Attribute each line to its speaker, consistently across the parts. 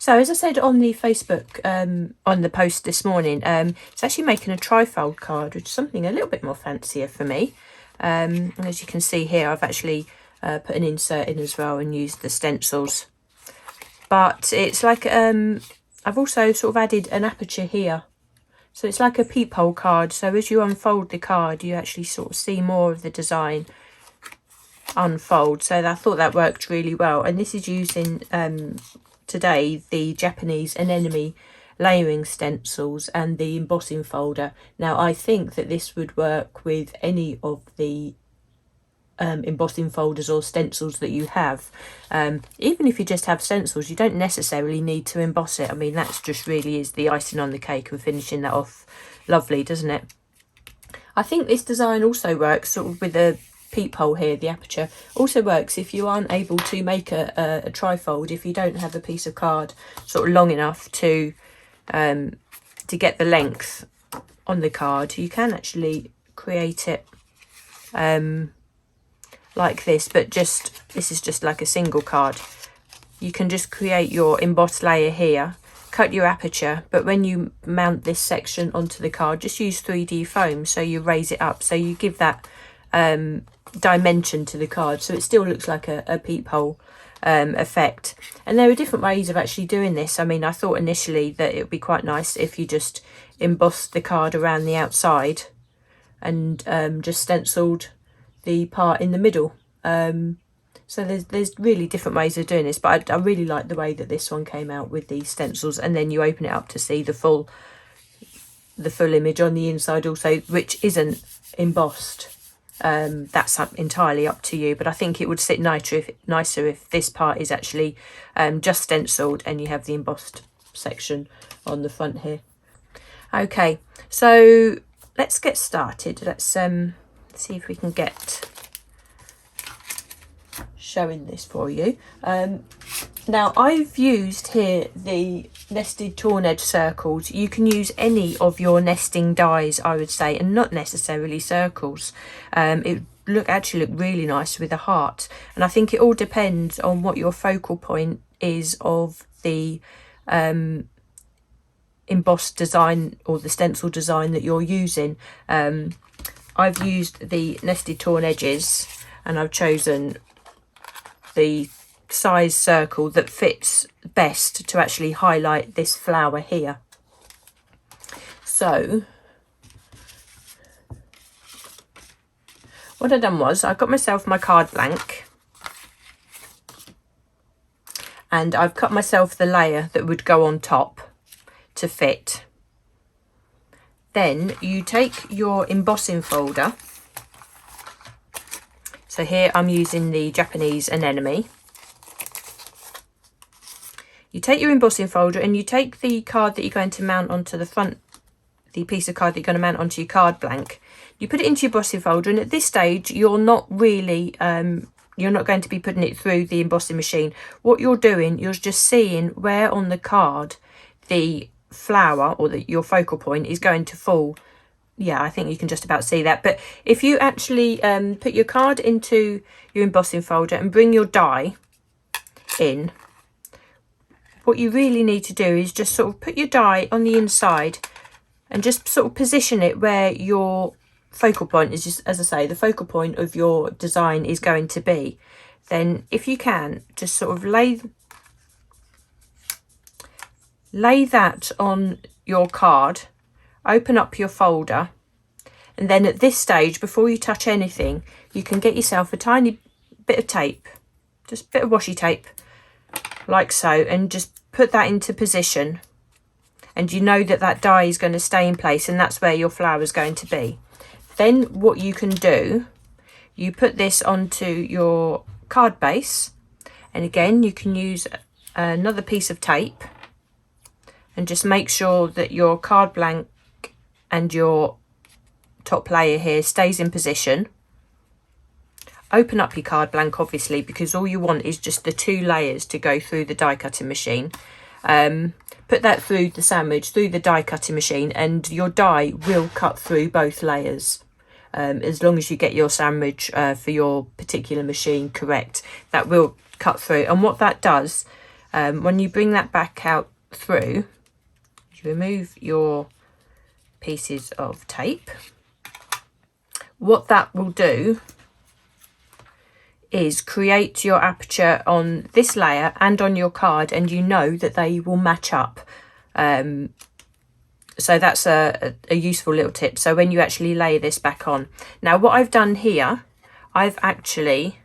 Speaker 1: So as I said on the Facebook, on the post this morning, it's actually making a trifold card, which is something a little bit more fancier for me. And as you can see here, I've actually put an insert in as well and used the stencils. But it's like, I've also sort of added an aperture here. So it's like a peephole card. So as you unfold the card, you actually sort of see more of the design unfold. So I thought that worked really well. And this is using today the Japanese Anemone layering stencils and the embossing folder. Now I think that this would work with any of the embossing folders or stencils that you have. Even if you just have stencils, you don't necessarily need to emboss it. I mean, that's just really is the icing on the cake and finishing that off lovely, doesn't it? I think this design also works sort of with a peephole here. The aperture also works if you aren't able to make a trifold, if you don't have a piece of card sort of long enough to get the length on the card. You can actually create it like this, but this is just like a single card. You can just create your embossed layer here, cut your aperture, but when you mount this section onto the card, just use 3D foam, so you raise it up, so you give that dimension to the card, so it still looks like a peephole effect. And there are different ways of actually doing this. I mean, I thought initially that it would be quite nice if you just embossed the card around the outside and just stenciled the part in the middle. So there's really different ways of doing this, but I really like the way that this one came out with these stencils, and then you open it up to see the full image on the inside also, which isn't embossed. That's entirely up to you, but I think it would sit nicer if this part is actually just stenciled and you have the embossed section on the front here. Okay, so let's get started. Let's see if we can get showing this for you. Now I've used here the nested torn edge circles. You can use any of your nesting dies, I would say, and not necessarily circles. It actually look really nice with a heart, and I think it all depends on what your focal point is of the embossed design or the stencil design that you're using. I've used the nested torn edges, and I've chosen the size circle that fits best to actually highlight this flower here. So what I done was I got myself my card blank, and I've cut myself the layer that would go on top to fit. Then you take your embossing folder. So here I'm using the Japanese Anemone. You take your embossing folder and you take the card that you're going to mount onto the front, the piece of card that you're going to mount onto your card blank. You put it into your embossing folder, and at this stage you're not really, you're not going to be putting it through the embossing machine. What you're doing, you're just seeing where on the card the flower or your focal point is going to fall. Yeah, I think you can just about see that. But if you actually put your card into your embossing folder and bring your die in, what you really need to do is just sort of put your die on the inside and just sort of position it where your focal point is, just as I say, the focal point of your design is going to be. Then if you can, just sort of lay that on your card, open up your folder, and then at this stage, before you touch anything, you can get yourself a tiny bit of tape, just a bit of washi tape, like so, and just put that into position, and you know that that die is going to stay in place, and that's where your flower is going to be. Then what you can do, you put this onto your card base, and again you can use another piece of tape, and just make sure that your card blank and your top layer here stays in position. Open up your card blank, obviously, because all you want is just the 2 layers to go through the die cutting machine. Put that through the sandwich, through the die cutting machine, and your die will cut through both layers. As long as you get your sandwich for your particular machine correct, that will cut through. And what that does, When you bring that back out through, you remove your pieces of tape. What that will do is create your aperture on this layer and on your card, and you know that they will match up. So that's a useful little tip. So when you actually lay this back on. Now what I've done here, I've actually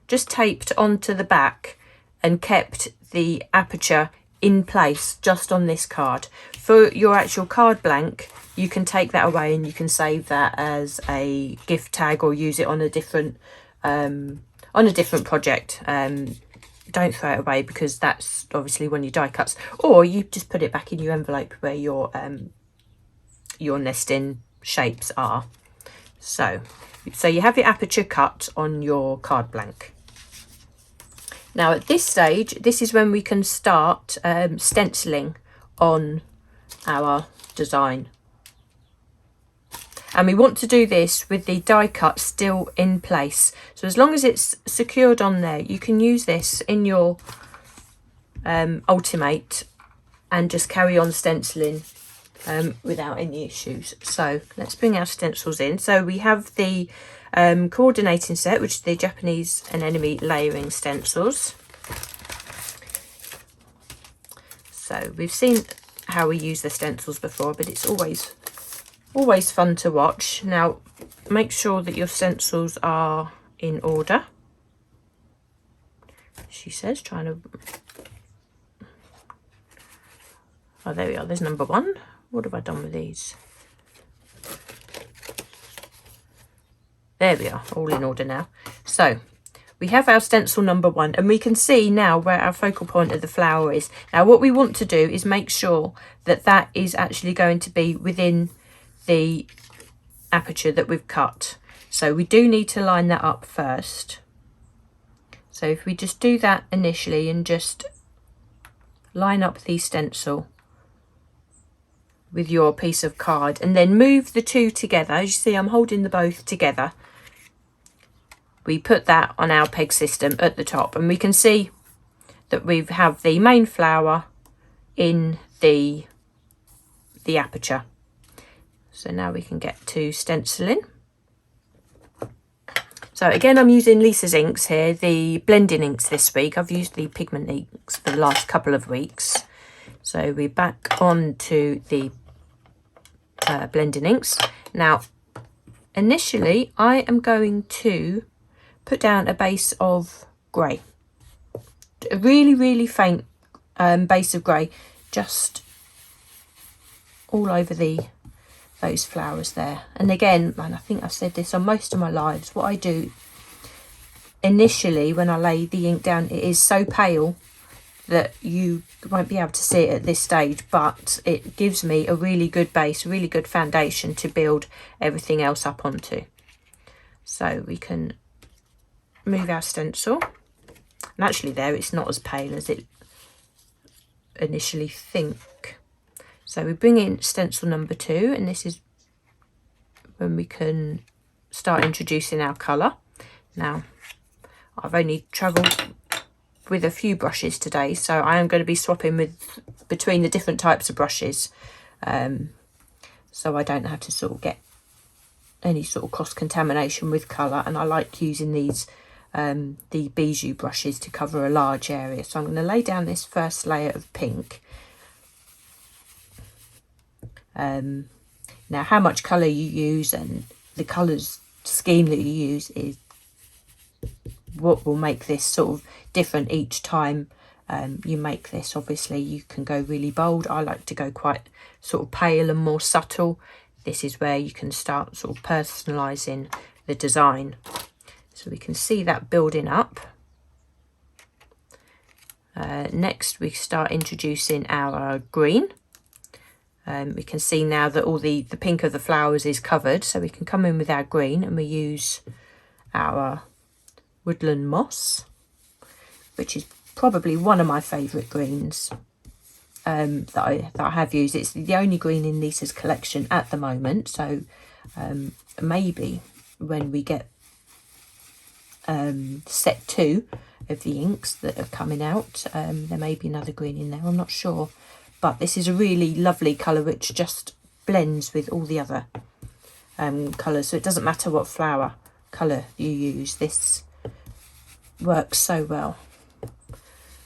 Speaker 1: just taped onto the back and kept the aperture in place just on this card. For your actual card blank, you can take that away and you can save that as a gift tag or use it on a different project. Don't throw it away, because that's obviously when you die cuts, or you just put it back in your envelope where your nesting shapes are. So you have your aperture cut on your card blank. Now at this stage, this is when we can start stenciling on our design. And we want to do this with the die cut still in place. So as long as it's secured on there, you can use this in your Ultimate and just carry on stenciling without any issues. So let's bring our stencils in. So we have the coordinating set, which is the Japanese Anemone layering stencils. So we've seen how we use the stencils before, but it's always fun to watch. Now make sure that your stencils are in order, she says, trying to, oh there we are, there's number one. What have I done with these? There we are, all in order now. So we have our stencil number one, and we can see now where our focal point of the flower is. Now what we want to do is make sure that that is actually going to be within the aperture that we've cut. So we do need to line that up first. So if we just do that initially and just line up the stencil with your piece of card and then move the two together. As you see, I'm holding the both together. We put that on our peg system at the top, and we can see that we have the main flower in the aperture. So now we can get to stenciling. So again, I'm using Lisa's inks here, the blending inks this week. I've used the pigment inks for the last couple of weeks. So we're back on to the blending inks. Now, initially, I am going to put down a base of grey. A really, really faint base of grey, just all over those flowers there. And again, and I think I've said this on most of my lives, what I do initially when I lay the ink down, it is so pale that you won't be able to see it at this stage, but it gives me a really good base, a really good foundation to build everything else up onto. So we can move our stencil, and actually there it's not as pale as it initially think. So we bring in stencil number 2, and this is when we can start introducing our colour. Now I've only travelled with a few brushes today, so I am going to be swapping between the different types of brushes, so I don't have to sort of get any sort of cross contamination with colour. And I like using these the bijou brushes to cover a large area. So I'm going to lay down this first layer of pink. Now how much colour you use and the colours scheme that you use is what will make this sort of different each time you make this. Obviously you can go really bold. I like to go quite sort of pale and more subtle. This is where you can start sort of personalising the design. So we can see that building up. Next we start introducing our green. We can see now that all the pink of the flowers is covered, so we can come in with our green, and we use our Woodland moss, which is probably one of my favourite greens that I have used. It's the only green in Lisa's collection at the moment, so maybe when we get set 2, of the inks that are coming out. There may be another green in there, I'm not sure, but this is a really lovely colour which just blends with all the other colours, so it doesn't matter what flower colour you use, this works so well.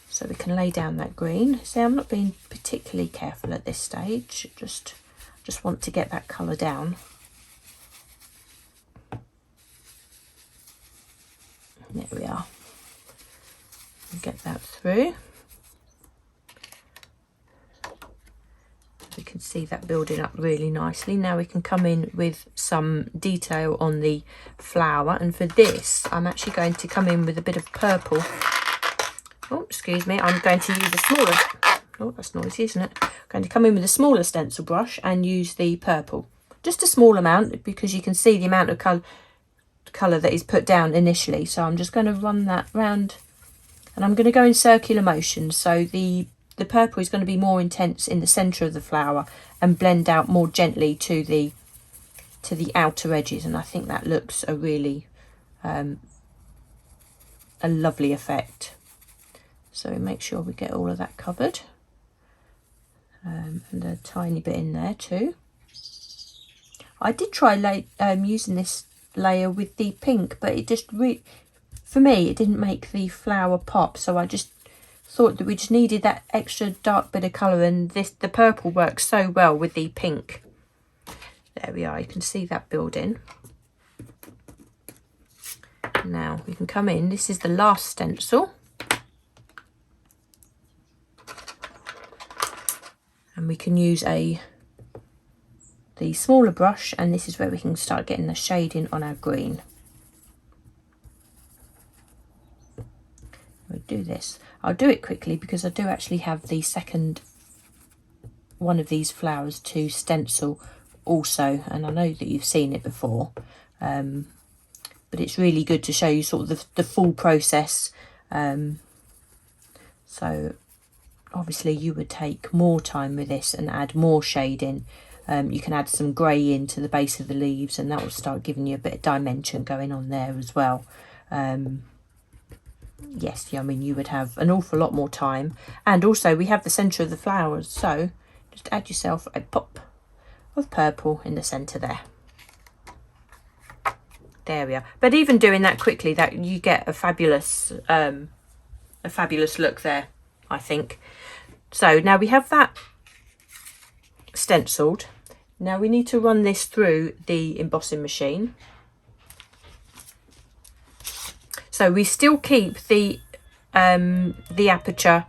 Speaker 1: So we can lay down that green. See, I'm not being particularly careful at this stage, just want to get that colour down. There we are. Get that through. We can see that building up really nicely. Now we can come in with some detail on the flower, and for this I'm actually going to come in with a bit of purple. Oh, excuse me, I'm going to use a smaller, oh that's noisy, isn't it? I'm going to come in with a smaller stencil brush and use the purple. Just a small amount, because you can see the amount of colour that is put down initially. So I'm just going to run that round, and I'm going to go in circular motion, so the purple is going to be more intense in the centre of the flower and blend out more gently to the outer edges, and I think that looks a really a lovely effect. So make sure we get all of that covered, and a tiny bit in there too. I did try using this layer with the pink, but it just for me it didn't make the flower pop, so I just thought that we just needed that extra dark bit of colour, and the purple works so well with the pink. There we are, you can see that building. Now we can come in, this is the last stencil, and we can use the smaller brush, and this is where we can start getting the shading on our green. We'll do this. I'll do it quickly because I do actually have the second one of these flowers to stencil also, and I know that you've seen it before, but it's really good to show you sort of the full process. So obviously you would take more time with this and add more shading. You can add some grey into the base of the leaves, and that will start giving you a bit of dimension going on there as well. Yes, I mean, you would have an awful lot more time, and also we have the centre of the flowers, so just add yourself a pop of purple in the centre there. There we are. But even doing that quickly, that you get a fabulous look there, I think. So now we have that stenciled. Now we need to run this through the embossing machine. So we still keep the aperture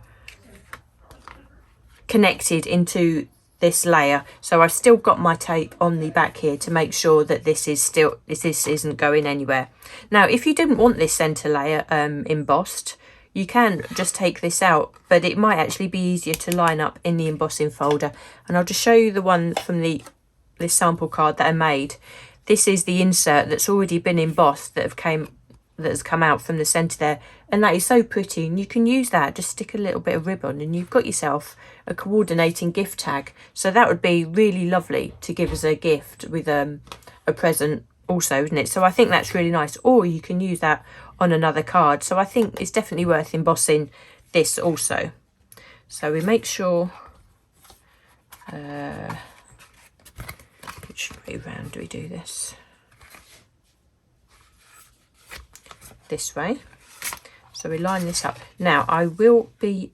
Speaker 1: connected into this layer. So I've still got my tape on the back here to make sure that this isn't going anywhere. Now, if you didn't want this centre layer embossed, you can just take this out, but it might actually be easier to line up in the embossing folder. And I'll just show you the one from this sample card that I made. This is the insert that's already been embossed that has come out from the centre there, and that is so pretty, and you can use that, just stick a little bit of ribbon and you've got yourself a coordinating gift tag. So that would be really lovely to give as a gift with a present also, isn't it? So I think that's really nice, or you can use that on another card. So I think it's definitely worth embossing this also. So we make sure which way round do we do this? This way. So we line this up. Now I will be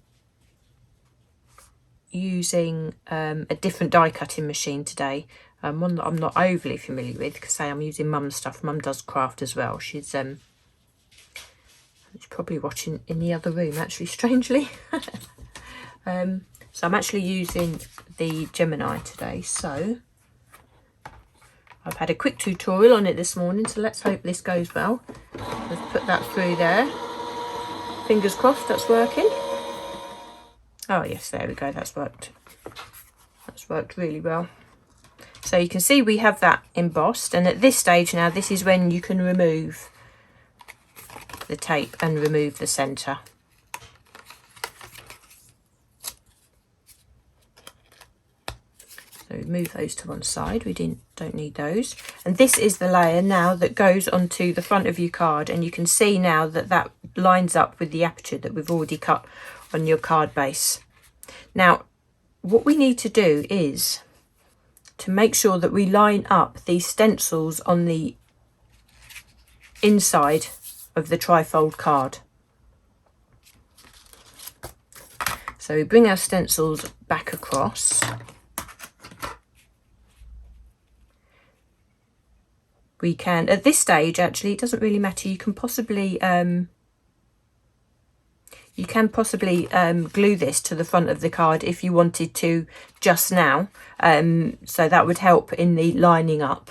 Speaker 1: using a different die cutting machine today, one that I'm not overly familiar with, because I'm using Mum's stuff. Mum does craft as well. She's probably watching in the other room, actually, strangely. So I'm actually using the Gemini today, so I've had a quick tutorial on it this morning, so let's hope this goes well. Let's put that through there. Fingers crossed that's working. Oh yes, there we go, that's worked. That's worked really well. So you can see we have that embossed, and at this stage now, this is when you can remove the tape and remove the centre. So move those to one side, we don't need those. And this is the layer now that goes onto the front of your card, and you can see now that that lines up with the aperture that we've already cut on your card base. Now, what we need to do is to make sure that we line up these stencils on the inside of the trifold card. So we bring our stencils back across. We can, at this stage, actually, it doesn't really matter. You can possibly glue this to the front of the card if you wanted to just now. So that would help in the lining up.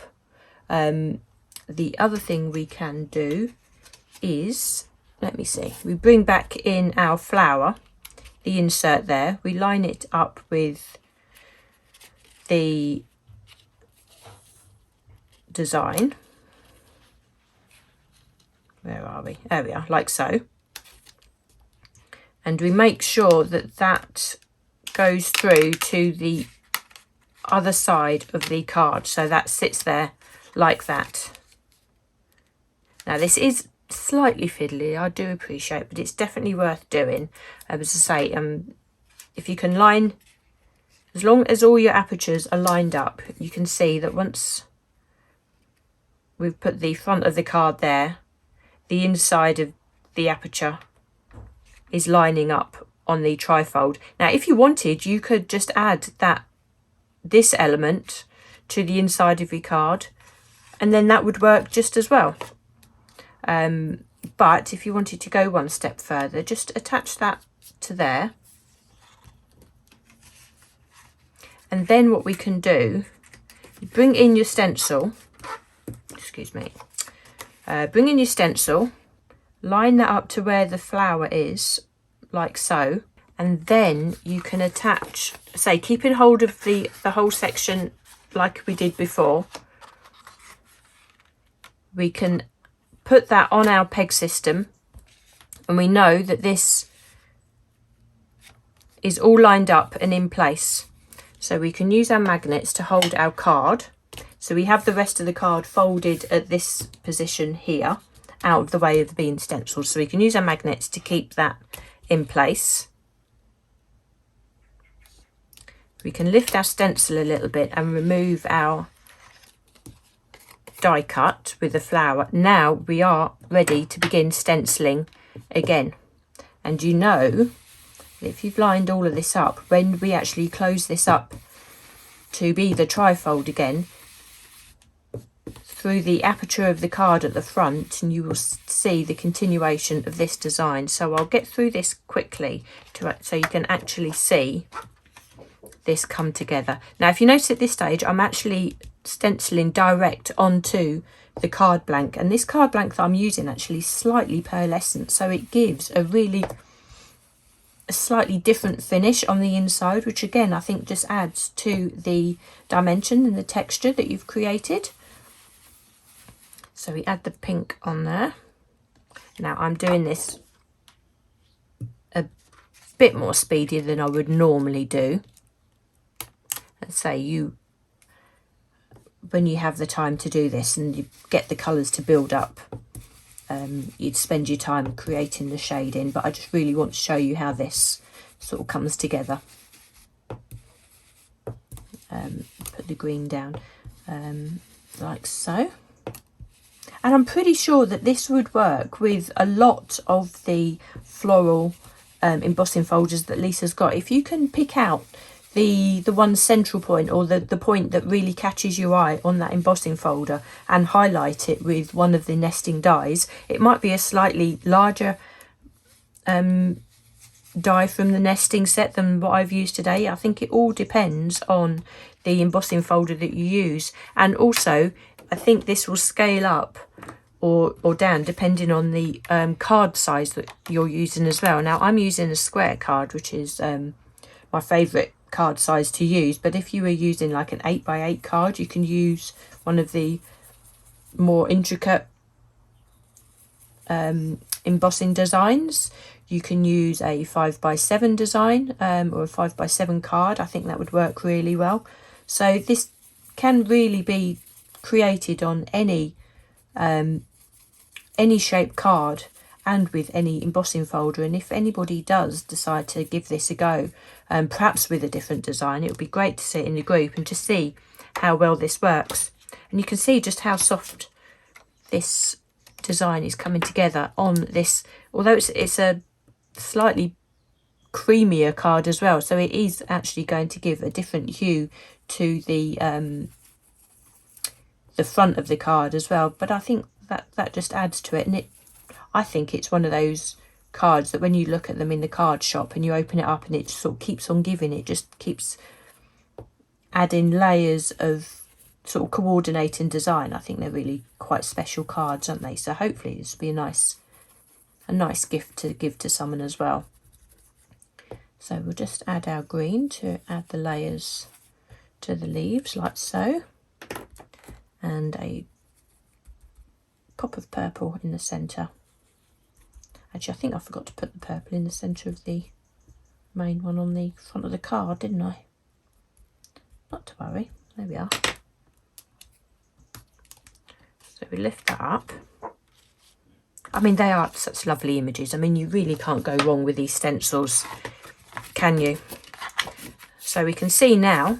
Speaker 1: The other thing we can do is, let me see, we bring back in our flower, the insert there, we line it up with the design. Where are we? There we are, like so. And we make sure that that goes through to the other side of the card, so that sits there like that. Now this is slightly fiddly, I do appreciate, but it's definitely worth doing. As I say, if you can line, as long as all your apertures are lined up, you can see that once we've put the front of the card there, the inside of the aperture is lining up on the trifold. Now if you wanted, you could just add this element to the inside of your card, and then that would work just as well. But if you wanted to go one step further, just attach that to there. And then what we can do, bring in your stencil, excuse me, bring in your stencil, line that up to where the flower is, like so, and then you can attach, say, keeping hold of the whole section like we did before. We can put that on our peg system, and we know that this is all lined up and in place. So we can use our magnets to hold our card. So we have the rest of the card folded at this position here, out of the way of the being stencils. So we can use our magnets to keep that in place. We can lift our stencil a little bit and remove our die cut with the flower. Now we are ready to begin stenciling again. And you know, if you've lined all of this up, when we actually close this up to be the trifold again, through the aperture of the card at the front, and you will see the continuation of this design. So I'll get through this quickly so you can actually see this come together. Now if you notice at this stage, I'm actually stenciling direct onto the card blank, and this card blank that I'm using actually is slightly pearlescent, so it gives a slightly different finish on the inside, which again I think just adds to the dimension and the texture that you've created. So we add the pink on there. Now I'm doing this a bit more speedy than I would normally do. Let's say when you have the time to do this and you get the colours to build up, you'd spend your time creating the shading, but I just really want to show you how this sort of comes together. Put the green down like so. And I'm pretty sure that this would work with a lot of the floral embossing folders that Lisa's got. If you can pick out the one central point, or the point that really catches your eye on that embossing folder, and highlight it with one of the nesting dies. It might be a slightly larger die from the nesting set than what I've used today. I think it all depends on the embossing folder that you use, and also I think this will scale up or down depending on the card size that you're using as well. Now I'm using a square card, which is my favourite card size to use, but if you were using like an 8x8 card, you can use one of the more intricate embossing designs. You can use a 5x7 design or a 5x7 card. I think that would work really well. So this can really be created on any shape card, and with any embossing folder. And if anybody does decide to give this a go, perhaps with a different design, it would be great to see it in the group and to see how well this works. And you can see just how soft this design is coming together on this, although it's a slightly creamier card as well, so it is actually going to give a different hue to the front of the card as well. But I think that just adds to it, and I think it's one of those cards that when you look at them in the card shop and you open it up and it sort of keeps on giving, it just keeps adding layers of sort of coordinating design. I think they're really quite special cards, aren't they? So hopefully this will be a nice gift to give to someone as well. So we'll just add our green to add the layers to the leaves like so, and a pop of purple in the centre. Actually, I think I forgot to put the purple in the centre of the main one on the front of the card, didn't I? Not to worry, there we are. So we lift that up. I mean, they are such lovely images. I mean, you really can't go wrong with these stencils, can you? So we can see now,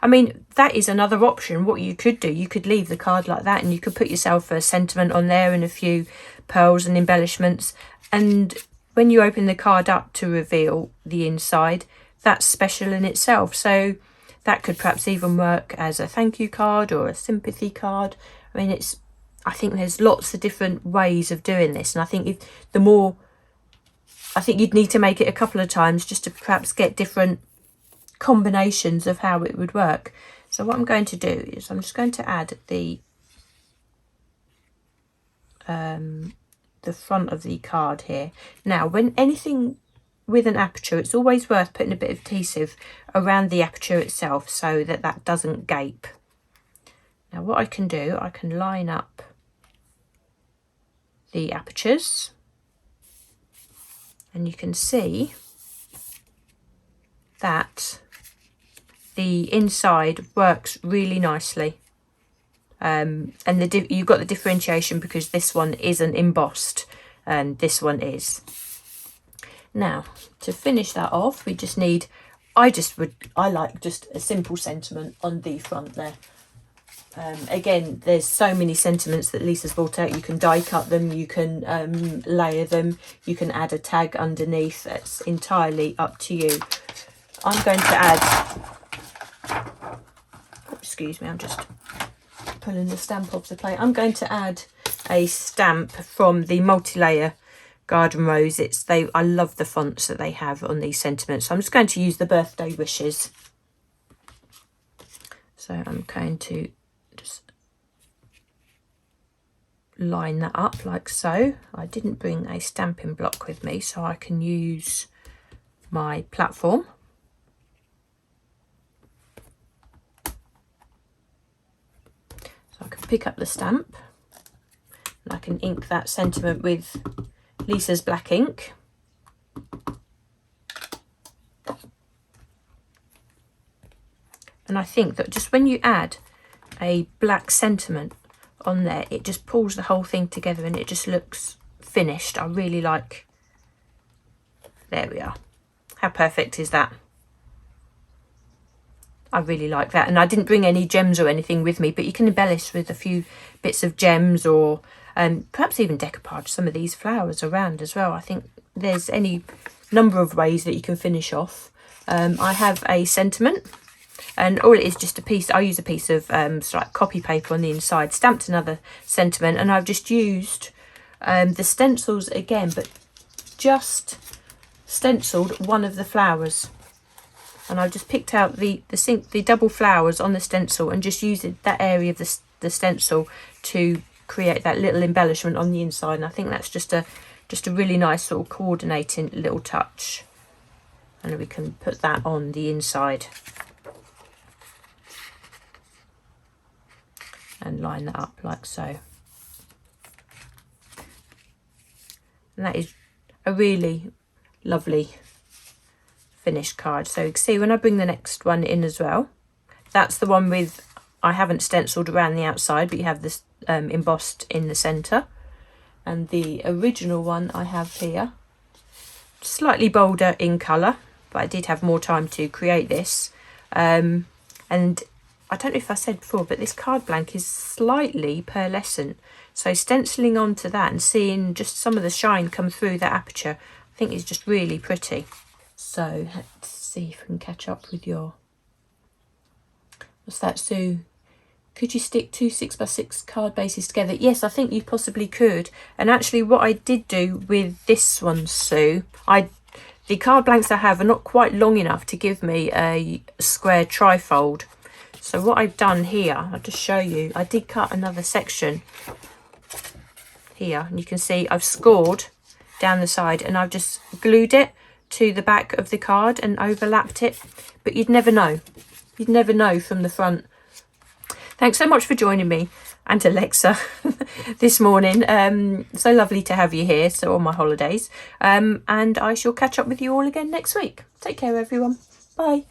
Speaker 1: I mean, that is another option. What you could do, you could leave the card like that and you could put yourself a sentiment on there and a few pearls and embellishments. And when you open the card up to reveal the inside, that's special in itself. So that could perhaps even work as a thank you card or a sympathy card. I mean, I think there's lots of different ways of doing this. And I think I think you'd need to make it a couple of times just to perhaps get different combinations of how it would work. So what I'm going to do is I'm just going to add the front of the card here. Now, when anything with an aperture, it's always worth putting a bit of adhesive around the aperture itself so that doesn't gape. Now what I can do, I can line up the apertures, and you can see that the inside works really nicely, and you've got the differentiation because this one isn't embossed and this one is. Now to finish that off, we just need, I like just a simple sentiment on the front there. Again, there's so many sentiments that Lisa's brought out. You can die cut them, you can layer them, you can add a tag underneath. That's entirely up to you. I'm going to add, excuse me, I'm just pulling the stamp off the plate. I'm going to add a stamp from the multi-layer Garden Rose. I love the fonts that they have on these sentiments. So I'm just going to use the birthday wishes. So I'm going to just line that up like so. I didn't bring a stamping block with me, so I can use my platform. So I can pick up the stamp and I can ink that sentiment with Lisa's black ink. And I think that just when you add a black sentiment on there, it just pulls the whole thing together and it just looks finished. I really like, there we are. How perfect is that? I really like that. And I didn't bring any gems or anything with me, but you can embellish with a few bits of gems or perhaps even decoupage some of these flowers around as well. I think there's any number of ways that you can finish off. I have a sentiment, and all it is just a piece. I use a piece of like copy paper on the inside, stamped another sentiment, and I've just used the stencils again, but just stenciled one of the flowers. And I've just picked out the double flowers on the stencil and just used that area of the stencil to create that little embellishment on the inside. And I think that's just a really nice sort of coordinating little touch. And we can put that on the inside and line that up like so. And that is a really lovely finished card. So you can see when I bring the next one in as well, that's the one with, I haven't stenciled around the outside, but you have this embossed in the centre. and the original one I have here, slightly bolder in colour, but I did have more time to create this. And I don't know if I said before, but this card blank is slightly pearlescent, so stenciling onto that and seeing just some of the shine come through that aperture, I think is just really pretty. So let's see if we can catch up with your, what's that, Sue? Could you stick 2 6x6 card bases together? Yes, I think you possibly could. And actually what I did do with this one, Sue, the card blanks I have are not quite long enough to give me a square trifold. So what I've done here, I'll just show you, I did cut another section here, and you can see I've scored down the side and I've just glued it to the back of the card and overlapped it. But you'd never know. You'd never know from the front. Thanks so much for joining me and Alexa this morning. So lovely to have you here, so on my holidays. And I shall catch up with you all again next week. Take care, everyone. Bye.